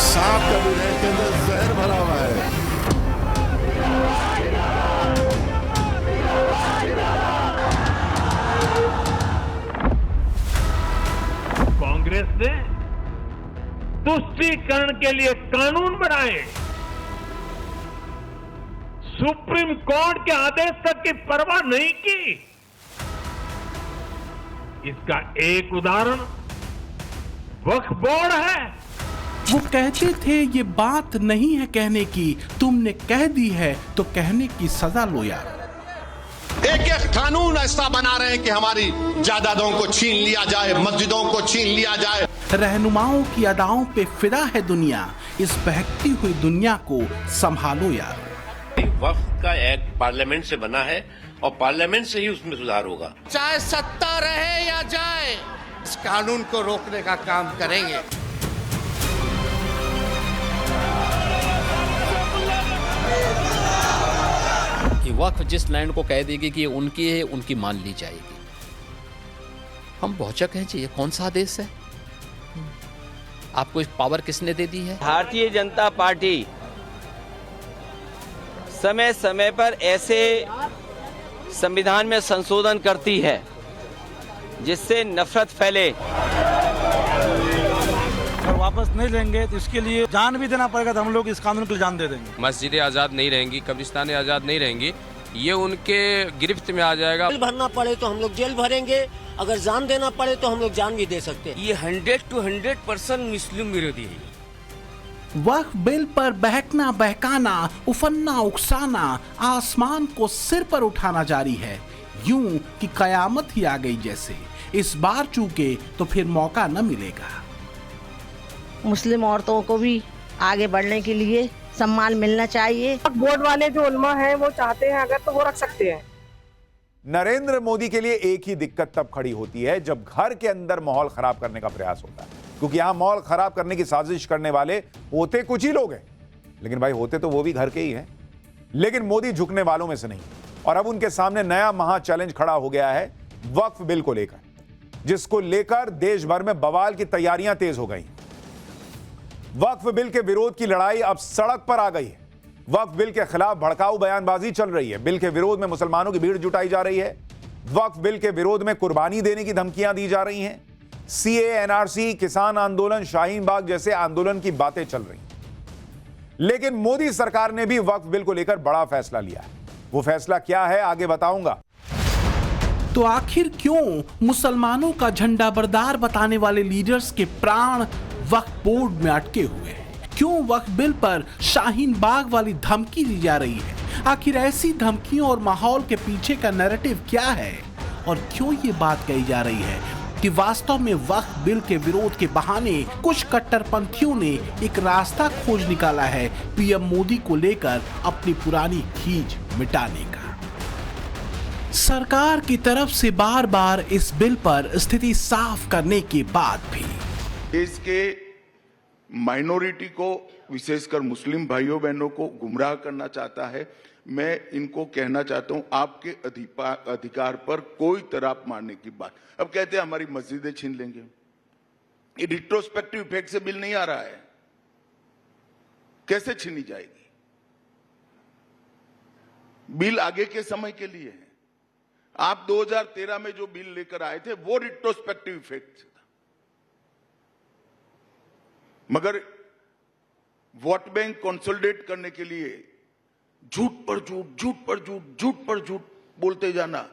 सांप का बिल है, इसके अंदर जहर भरा हुआ है। कांग्रेस ने तुष्टीकरण के लिए कानून बनाए, सुप्रीम कोर्ट के आदेश तक की परवाह नहीं की। इसका एक उदाहरण वक्फ बोर्ड है। वो कहते थे ये बात नहीं है कहने की, तुमने कह दी है तो कहने की सजा लो यार। एक एक कानून ऐसा बना रहे हैं कि हमारी जायदादों को छीन लिया जाए, मस्जिदों को छीन लिया जाए। रहनुमाओं की अदाओं पे फिदा है दुनिया, इस बहकती हुई दुनिया को संभालो यार। वक्फ का एक्ट पार्लियामेंट से बना है और पार्लियामेंट से ही उसमें सुधार होगा। चाहे सत्ता रहे या जाए, इस कानून को रोकने का काम करेंगे। कि वक्फ जिस लैंड को कह देगी कि उनकी है, उनकी मान ली जाएगी। हम भौचक हैं जी, ये कौन सा आदेश है? आपको इस पावर किसने दे दी है? भारतीय जनता पार्टी समय समय पर ऐसे संविधान में संशोधन करती है जिससे नफरत फैले। अगर वापस नहीं लेंगे तो इसके लिए जान भी देना पड़ेगा, तो हम लोग इस कानून के लिए जान दे देंगे। मस्जिदें आज़ाद नहीं रहेंगी, कब्रिस्तानें आज़ाद नहीं रहेंगी, ये उनके गिरफ्त में आ जाएगा। जेल भरना पड़े तो हम लोग जेल भरेंगे, अगर जान देना पड़े तो हम लोग जान भी दे सकते हैं। ये 100 to 100% मुस्लिम विरोधी है। वक्फ बिल पर बहकना बहकाना, उफन्ना उकसाना, आसमान को सिर पर उठाना जारी है, यूं कि कयामत ही आ गई जैसे। इस बार चूके तो फिर मौका न मिलेगा। मुस्लिम औरतों को भी आगे बढ़ने के लिए सम्मान मिलना चाहिए। बोर्ड वाले जो उलमा हैं वो चाहते हैं अगर तो वो रख सकते हैं। नरेंद्र मोदी के लिए एक ही दिक्कत तब खड़ी होती है जब घर के अंदर माहौल खराब करने का प्रयास होता है, क्योंकि यहां माहौल खराब करने की साजिश करने वाले होते कुछ ही लोग हैं, लेकिन भाई होते तो वो भी घर के ही हैं। लेकिन मोदी झुकने वालों में से नहीं, और अब उनके सामने नया महा चैलेंज खड़ा हो गया है वक्फ बिल को लेकर, जिसको लेकर देश भर में बवाल की तैयारियां तेज हो गई। वक्फ बिल के विरोध की लड़ाई अब सड़क पर आ गई है। वक्फ बिल के खिलाफ भड़काऊ बयानबाजी चल रही है। बिल के विरोध में मुसलमानों की भीड़ जुटाई जा रही है। वक्फ बिल के विरोध में कुर्बानी देने की धमकियां दी जा रही हैं। सीए, एनआरसी, किसान आंदोलन, शाहीन बाग जैसे आंदोलन की बातें चल रही हैं। लेकिन मोदी सरकार ने भी वक्फ बिल को लेकर बड़ा फैसला लिया है। वो फैसला क्या है, आगे बताऊंगा। तो आखिर क्यों मुसलमानों का झंडा बरदार बताने वाले लीडर्स के प्राण वक्फ बोर्ड में अटके हुए हैं? क्यों वक्फ बिल पर शाहीन बाग वाली धमकी दी जा रही है? आखिर ऐसी धमकियों और माहौल के पीछे का नैरेटिव क्या है? और क्यों ये बात कही जा रही है कि वास्तव में वक्फ बिल के विरोध के बहाने कुछ कट्टरपंथियों ने एक रास्ता खोज निकाला है पीएम मोदी को लेकर अपनी पुरानी खींच मिटाने का। सरकार की तरफ से बार बार इस बिल पर स्थिति साफ करने के बाद भी देश के माइनॉरिटी को, विशेषकर मुस्लिम भाइयों बहनों को गुमराह करना चाहता है। मैं इनको कहना चाहता हूं, आपके अधिकार पर कोई तराप मारने की बात। अब कहते हैं हमारी मस्जिदें छीन लेंगे। ये रिट्रोस्पेक्टिव इफेक्ट से बिल नहीं आ रहा है, कैसे छीनी जाएगी? बिल आगे के समय के लिए है। आप 2013 में जो बिल लेकर आए थे वो रिट्रोस्पेक्टिव इफेक्ट था, मगर वोट बैंक कंसोलिडेट करने के लिए झूठ पर झूठ, झूठ पर झूठ, झूठ पर झूठ बोलते जाना।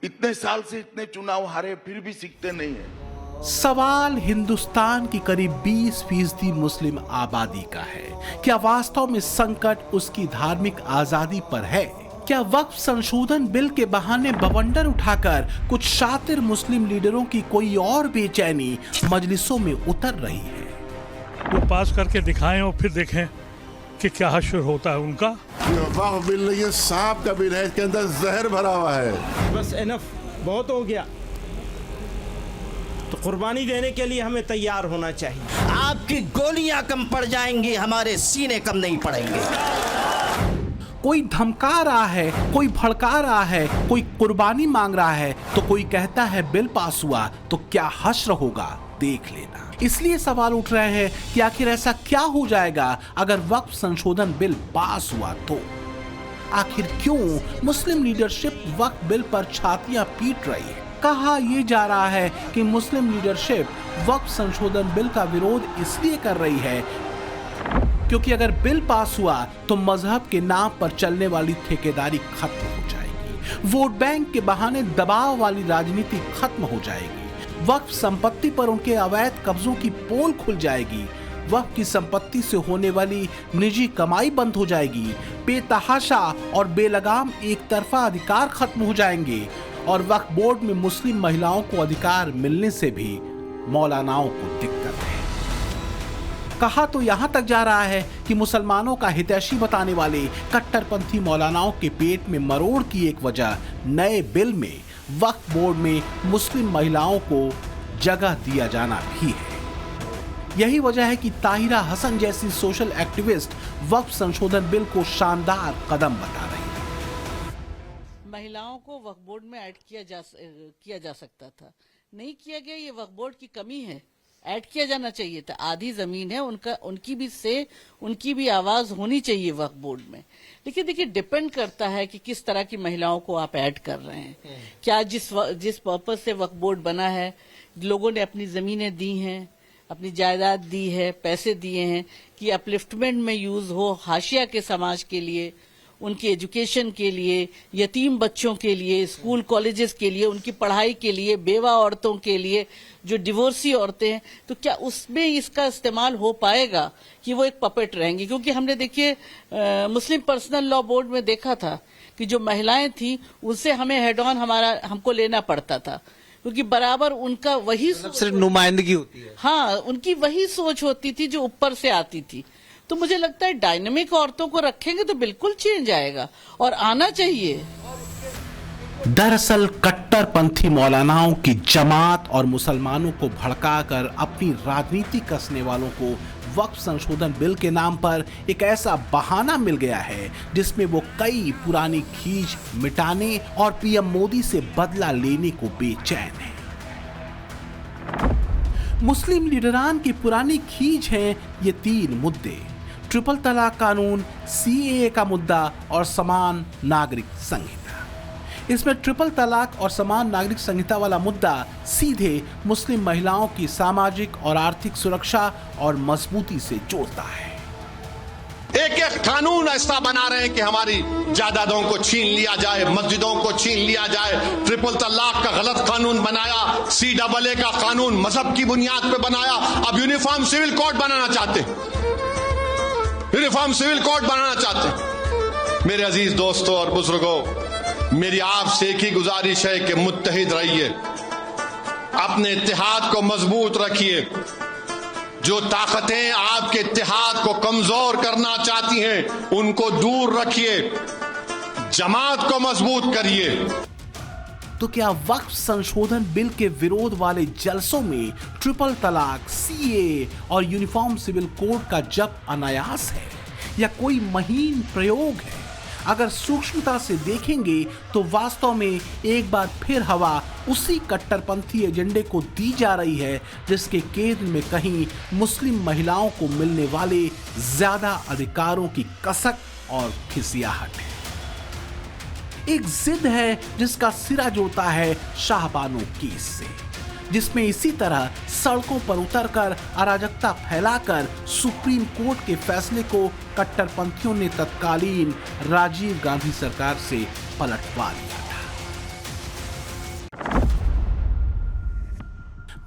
इतने साल से इतने चुनाव हारे फिर भी सीखते नहीं है। सवाल हिंदुस्तान की करीब 20% मुस्लिम आबादी का है। क्या वास्तव में संकट उसकी धार्मिक आजादी पर है? क्या वक्फ संशोधन बिल के बहाने बवंडर उठाकर कुछ शातिर मुस्लिम लीडरों की कोई और बेचैनी मजलिसों में उतर रही है? वो पास करके दिखाएं और फिर देखें कि क्या हश्र होता है उनका। वक्फ बिल नहीं, ये सांप का बिल है, इसके अंदर जहर भरा हुआ है। बस एनफ, बहुत हो गया। तो कुर्बानी देने के लिए हमें तैयार होना चाहिए। आपकी गोलियां कम पड़ जाएंगी, हमारे सीने कम नहीं पड़ेंगे। कोई धमका रहा है, कोई भड़का रहा है, कोई कुर्बानी मांग रहा है, तो कोई कहता है बिल पास हुआ तो क्या हश्र होगा, देख लेना। इसलिए सवाल उठ रहे हैं कि आखिर ऐसा क्या हो जाएगा अगर वक्फ संशोधन बिल पास हुआ तो? आखिर क्यों मुस्लिम लीडरशिप वक्फ बिल पर छातियां पीट रही है? कहा यह जा रहा है कि मुस्लिम लीडरशिप वक्फ संशोधन बिल का विरोध इसलिए कर रही है क्योंकि अगर बिल पास हुआ तो मजहब के नाम पर चलने वाली ठेकेदारी खत्म हो जाएगी, वोट बैंक के बहाने दबाव वाली राजनीति खत्म हो जाएगी, वक्फ संपत्ति पर उनके अवैध कब्जों की पोल खुल जाएगी, वक्फ की संपत्ति से होने वाली निजी कमाई बंद हो जाएगी, बेतहाशा और बेलगाम एक तरफा अधिकार खत्म हो जाएंगे और वक्फ बोर्ड में मुस्लिम महिलाओं को अधिकार मिलने से भी मौलानाओं को दिक्कत है। कहा तो यहां तक जा रहा है कि मुसलमानों का हितैषी बताने वाले कट्टरपंथी मौलानाओं के पेट में मरोड़ की एक वजह नए बिल में वक्फ बोर्ड में मुस्लिम महिलाओं को जगह दिया जाना भी है। यही वजह है कि ताहिरा हसन जैसी सोशल एक्टिविस्ट वक्फ संशोधन बिल को शानदार कदम बता रही है। महिलाओं को वक्फ बोर्ड में ऐड किया जा सकता था, नहीं किया गया, ये वक्फ बोर्ड की कमी है, ऐड किया जाना चाहिए था। आधी जमीन है उनकी भी आवाज होनी चाहिए वक्फ बोर्ड में। लेकिन देखिए डिपेंड करता है कि किस तरह की महिलाओं को आप ऐड कर रहे हैं। क्या जिस पर्पज से वक्फ बोर्ड बना है, लोगों ने अपनी जमीनें दी हैं, अपनी जायदाद दी है, पैसे दिए हैं कि अपलिफ्टमेंट में यूज हो, हाशिया के समाज के लिए, उनकी एजुकेशन के लिए, यतीम बच्चों के लिए, स्कूल कॉलेजेस के लिए, उनकी पढ़ाई के लिए, बेवा औरतों के लिए, जो डिवोर्सी औरतें हैं, तो क्या उसमें इसका इस्तेमाल हो पाएगा कि वो एक पपेट रहेंगी? क्योंकि हमने देखिए मुस्लिम पर्सनल लॉ बोर्ड में देखा था कि जो महिलाएं थी उनसे हमें हेड ऑन हमको लेना पड़ता था, क्योंकि बराबर उनका वही सिर्फ नुमाइंदगी होती है। हाँ, उनकी वही सोच होती थी जो ऊपर से आती थी। तो मुझे लगता है डायनामिक औरतों को रखेंगे तो बिल्कुल चेंज आएगा और आना चाहिए। दरअसल कट्टरपंथी मौलानाओं की जमात और मुसलमानों को भड़काकर अपनी राजनीति कसने वालों को वक्फ संशोधन बिल के नाम पर एक ऐसा बहाना मिल गया है जिसमें वो कई पुरानी खींच मिटाने और पीएम मोदी से बदला लेने को बेचैन है। मुस्लिम लीडरान की पुरानी खींच है ये 3 मुद्दे: ट्रिपल तलाक कानून, सीएए का मुद्दा और समान नागरिक संहिता। इसमें ट्रिपल तलाक और समान नागरिक संहिता वाला मुद्दा सीधे मुस्लिम महिलाओं की सामाजिक और आर्थिक सुरक्षा और मजबूती से जोड़ता है। एक कानून ऐसा बना रहे हैं कि हमारी जायदादों को छीन लिया जाए, मस्जिदों को छीन लिया जाए। ट्रिपल तलाक का गलत कानून बनाया, CAA का कानून मजहब की बुनियाद पे बनाया। अब यूनिफॉर्म सिविल कोड बनाना चाहते, यूनिफॉर्म सिविल कोड बनाना चाहते। मेरे अजीज दोस्तों और बुजुर्गों, मेरी आपसे एक ही गुजारिश है कि मुत्तहिद रहिए, अपने इत्तेहाद को मजबूत रखिए। जो ताकतें आपके इत्तेहाद को कमजोर करना चाहती हैं उनको दूर रखिए, जमात को मजबूत करिए। तो क्या वक्फ संशोधन बिल के विरोध वाले जलसों में ट्रिपल तलाक, सीएए और यूनिफॉर्म सिविल कोड का जप अनायास है या कोई महीन प्रयोग है? अगर सूक्ष्मता से देखेंगे तो वास्तव में एक बार फिर हवा उसी कट्टरपंथी एजेंडे को दी जा रही है जिसके केंद्र में कहीं मुस्लिम महिलाओं को मिलने वाले ज्यादा अधिकारों की कसक और खिसियाहट है। एक जिद है जिसका सिरा जोड़ता है शाहबानो केस से, जिसमें इसी तरह सड़कों पर उतरकर अराजकता फैलाकर सुप्रीम कोर्ट के फैसले को कट्टरपंथियों ने तत्कालीन राजीव गांधी सरकार से पलटवा दिया था।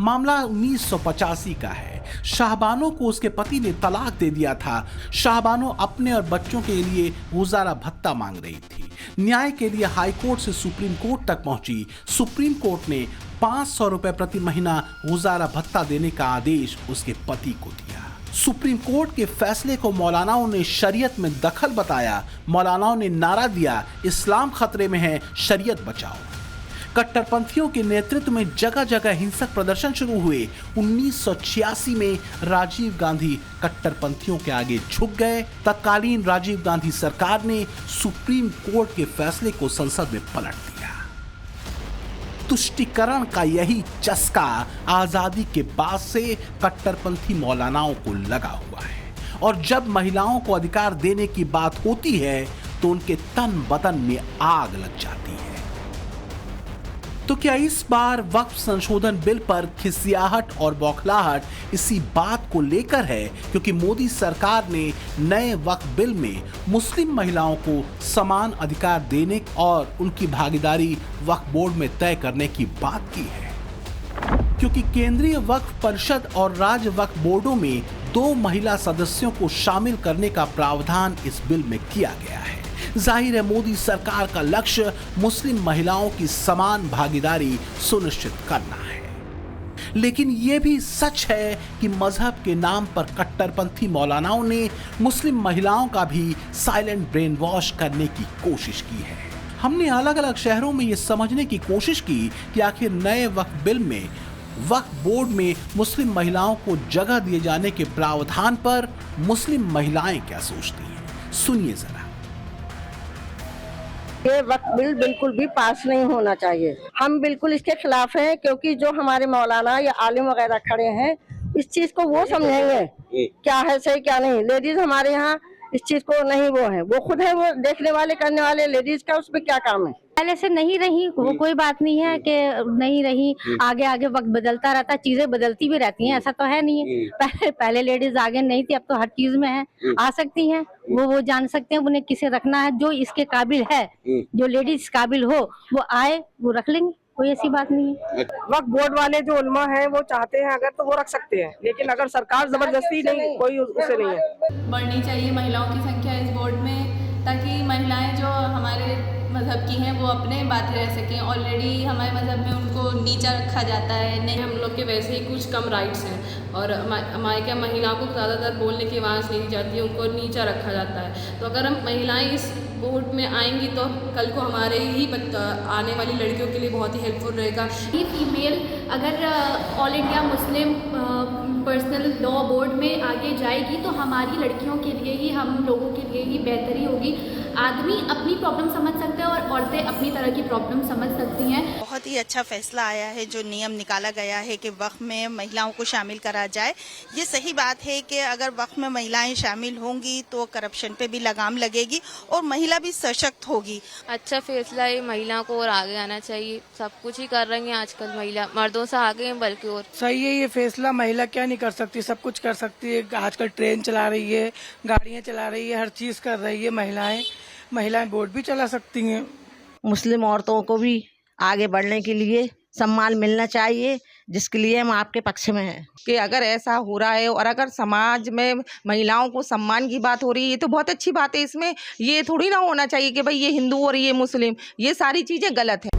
मामला 1985 का है। शाहबानो को उसके पति ने तलाक दे दिया था। शाहबानो अपने और बच्चों के लिए गुजारा भत्ता मांग रही थी। न्याय के लिए हाई कोर्ट से सुप्रीम कोर्ट तक पहुंची। सुप्रीम कोर्ट ने 500 रुपए प्रति महीना गुजारा भत्ता देने का आदेश उसके पति को दिया। सुप्रीम कोर्ट के फैसले को मौलानाओं ने शरीयत में दखल बताया। मौलानाओं ने नारा दिया, इस्लाम खतरे में है, शरीयत बचाओ। कट्टरपंथियों के नेतृत्व में जगह जगह हिंसक प्रदर्शन शुरू हुए। 1986 में राजीव गांधी कट्टरपंथियों के आगे झुक गए। तत्कालीन राजीव गांधी सरकार ने सुप्रीम कोर्ट के फैसले को संसद में पलट दिया। तुष्टीकरण का यही चस्का आजादी के बाद से कट्टरपंथी मौलानाओं को लगा हुआ है, और जब महिलाओं को अधिकार देने की बात होती है तो उनके तन बदन में आग लग जाती है। तो क्या इस बार वक्फ संशोधन बिल पर खिसियाहट और बौखलाहट इसी बात को लेकर है क्योंकि मोदी सरकार ने नए वक्फ बिल में मुस्लिम महिलाओं को समान अधिकार देने और उनकी भागीदारी वक्फ बोर्ड में तय करने की बात की है? क्योंकि केंद्रीय वक्फ परिषद और राज्य वक्फ बोर्डों में 2 महिला सदस्यों को शामिल करने का प्रावधान इस बिल में किया गया है। जाहिर है मोदी सरकार का लक्ष्य मुस्लिम महिलाओं की समान भागीदारी सुनिश्चित करना है। लेकिन यह भी सच है कि मजहब के नाम पर कट्टरपंथी मौलानाओं ने मुस्लिम महिलाओं का भी साइलेंट ब्रेन वॉश करने की कोशिश की है। हमने अलग अलग शहरों में यह समझने की कोशिश की कि आखिर नए वक्फ बिल में वक्फ बोर्ड में मुस्लिम महिलाओं को जगह दिए जाने के प्रावधान पर मुस्लिम महिलाएं क्या सोचती हैं। सुनिए जरा। ये वक्फ बिल बिल्कुल भी पास नहीं होना चाहिए। हम बिल्कुल इसके खिलाफ हैं, क्योंकि जो हमारे मौलाना या आलिम वगैरह खड़े हैं इस चीज को वो समझेंगे क्या है सही क्या नहीं। लेडीज हमारे यहाँ इस चीज को नहीं, वो खुद है, वो देखने वाले करने वाले। लेडीज का उसमें क्या काम है? पहले से नहीं रही वो कोई बात नहीं है कि नहीं रही, आगे आगे वक्त बदलता रहता, चीजें बदलती भी रहती हैं, ऐसा तो है नहीं है। पहले लेडीज आगे नहीं थी, अब तो हर चीज में है, आ सकती हैं, वो जान सकते हैं उन्हें किसे रखना है। जो इसके काबिल है, जो लेडीज काबिल हो वो आए, वो रख लेंगे, कोई ऐसी बात नहीं है। वक्फ बोर्ड वाले जो उलमा हैं वो चाहते हैं अगर तो वो रख सकते हैं, लेकिन अगर सरकार जबरदस्ती नहीं, कोई उसे नहीं है। बढ़नी चाहिए महिलाओं की संख्या इस बोर्ड में, ताकि महिलाएं जो हमारे मज़हब की हैं वो अपने बात रह सकें। ऑलरेडी हमारे मज़हब में उनको नीचा रखा जाता है। नहीं, हम लोग के वैसे ही कुछ कम राइट्स हैं और हमारे क्या महिलाओं को ज़्यादातर बोलने की आवाज़ नहीं दी जाती है, उनको नीचा रखा जाता है। तो अगर हम महिलाएं इस बोर्ड में आएंगी तो कल को हमारे ही आने वाली लड़कियों के लिए बहुत ही हेल्पफुल रहेगा। ये फीमेल अगर all India Muslim personal law board में आगे जाएगी तो हमारी लड़कियों के लिए ही, हम लोगों के लिए ही बेहतरी होगी। आदमी अपनी प्रॉब्लम समझ सकता है और औरतें अपनी तरह की प्रॉब्लम समझ सकती हैं। बहुत ही अच्छा फैसला आया है, जो नियम निकाला गया है कि वक्फ में महिलाओं को शामिल करा जाए। ये सही बात है कि अगर वक्फ में महिलाएं शामिल होंगी तो करप्शन पे भी लगाम लगेगी और महिला भी सशक्त होगी। अच्छा फैसला है, महिलाओं को और आगे आना चाहिए। सब कुछ ही कर रही हैं आजकल महिला, मर्दों से आगे हैं बल्कि। और सही है ये फैसला, महिला क्या नहीं कर सकती, सब कुछ कर सकती है। आजकल ट्रेन चला रही है, गाड़ियाँ चला रही है, हर चीज कर रही है महिलाएं बोट भी चला सकती हैं। मुस्लिम औरतों को भी आगे बढ़ने के लिए सम्मान मिलना चाहिए, जिसके लिए हम आपके पक्ष में हैं। कि अगर ऐसा हो रहा है और अगर समाज में महिलाओं को सम्मान की बात हो रही है, ये तो बहुत अच्छी बात है। इसमें ये थोड़ी ना होना चाहिए कि भाई ये हिंदू और ये मुस्लिम, ये सारी चीजें गलत है।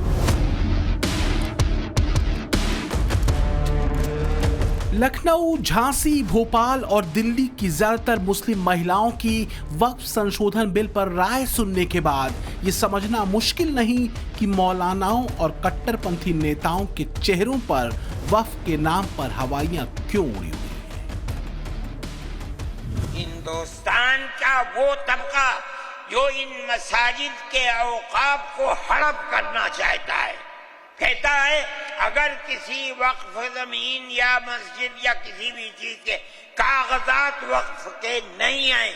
लखनऊ, झांसी, भोपाल और दिल्ली की ज्यादातर मुस्लिम महिलाओं की वक्फ संशोधन बिल पर राय सुनने के बाद ये समझना मुश्किल नहीं कि मौलानाओं और कट्टरपंथी नेताओं के चेहरों पर वक्फ के नाम पर हवाइयां क्यों उड़ी हुई हैं। हिंदुस्तान का वो तबका जो इन मसाजिद के औकाफ को हड़प करना चाहता है, कहता है अगर किसी वक्फ जमीन या मस्जिद या किसी भी चीज के कागजात वक्फ के नहीं आए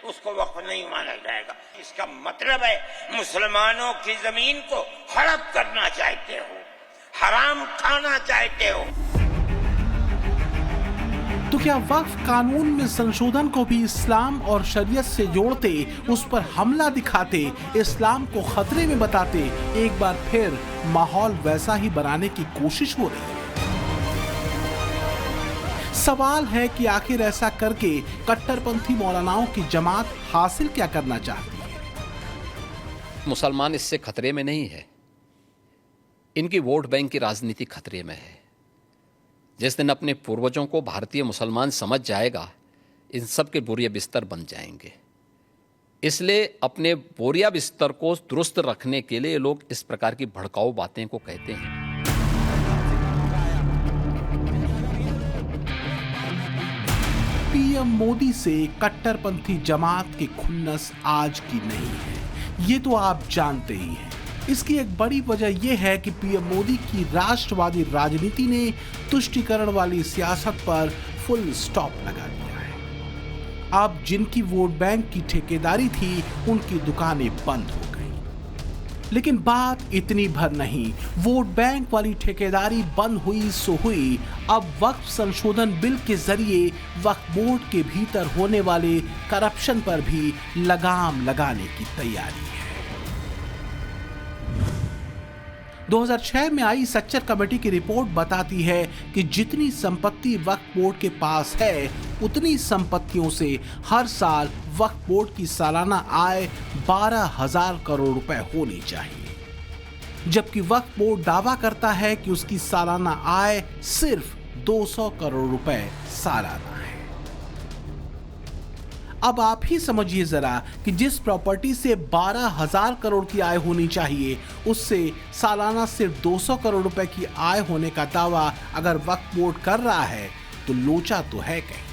उसको वक्फ नहीं माना जाएगा। इसका मतलब है मुसलमानों की जमीन को हड़प करना चाहते हो, हराम खाना चाहते हो। तो क्या वक्फ कानून में संशोधन को भी इस्लाम और शरीयत से जोड़ते, उस पर हमला दिखाते, इस्लाम को खतरे में बताते एक बार फिर माहौल वैसा ही बनाने की कोशिश हो रही है? सवाल है कि आखिर ऐसा करके कट्टरपंथी मौलानाओं की जमात हासिल क्या करना चाहती है? मुसलमान इससे खतरे में नहीं है, इनकी वोट बैंक की राजनीति खतरे में है। जिस दिन अपने पूर्वजों को भारतीय मुसलमान समझ जाएगा, इन सब के बुरे बिस्तर बन जाएंगे। इसलिए अपने बोरिया बिस्तर को दुरुस्त रखने के लिए लोग इस प्रकार की भड़काऊ बातें को कहते हैं। पीएम मोदी से कट्टरपंथी जमात के खुन्नस आज की नहीं है, ये तो आप जानते ही हैं। इसकी एक बड़ी वजह यह है कि पीएम मोदी की राष्ट्रवादी राजनीति ने तुष्टीकरण वाली सियासत पर फुल स्टॉप लगा दिया है। अब जिनकी वोट बैंक की ठेकेदारी थी, उनकी दुकानें बंद हो गई। लेकिन बात इतनी भर नहीं, वोट बैंक वाली ठेकेदारी बंद हुई सो हुई, अब वक्फ संशोधन बिल के जरिए वक्फ बोर्ड के भीतर होने वाले करप्शन पर भी लगाम लगाने की तैयारी है। 2006 में आई सच्चर कमेटी की रिपोर्ट बताती है कि जितनी संपत्ति वक्फ बोर्ड के पास है, उतनी संपत्तियों से हर साल वक्फ बोर्ड की सालाना आय 12,000 करोड़ रुपए होनी चाहिए, जबकि वक्फ बोर्ड दावा करता है कि उसकी सालाना आय सिर्फ 200 करोड़ रुपए सालाना है। अब आप ही समझिए जरा कि जिस प्रॉपर्टी से 12,000 करोड़ की आय होनी चाहिए, उससे सालाना सिर्फ 200 करोड़ रुपए की आय होने का दावा अगर वक्फ बोर्ड कर रहा है, तो लोचा तो है कहीं।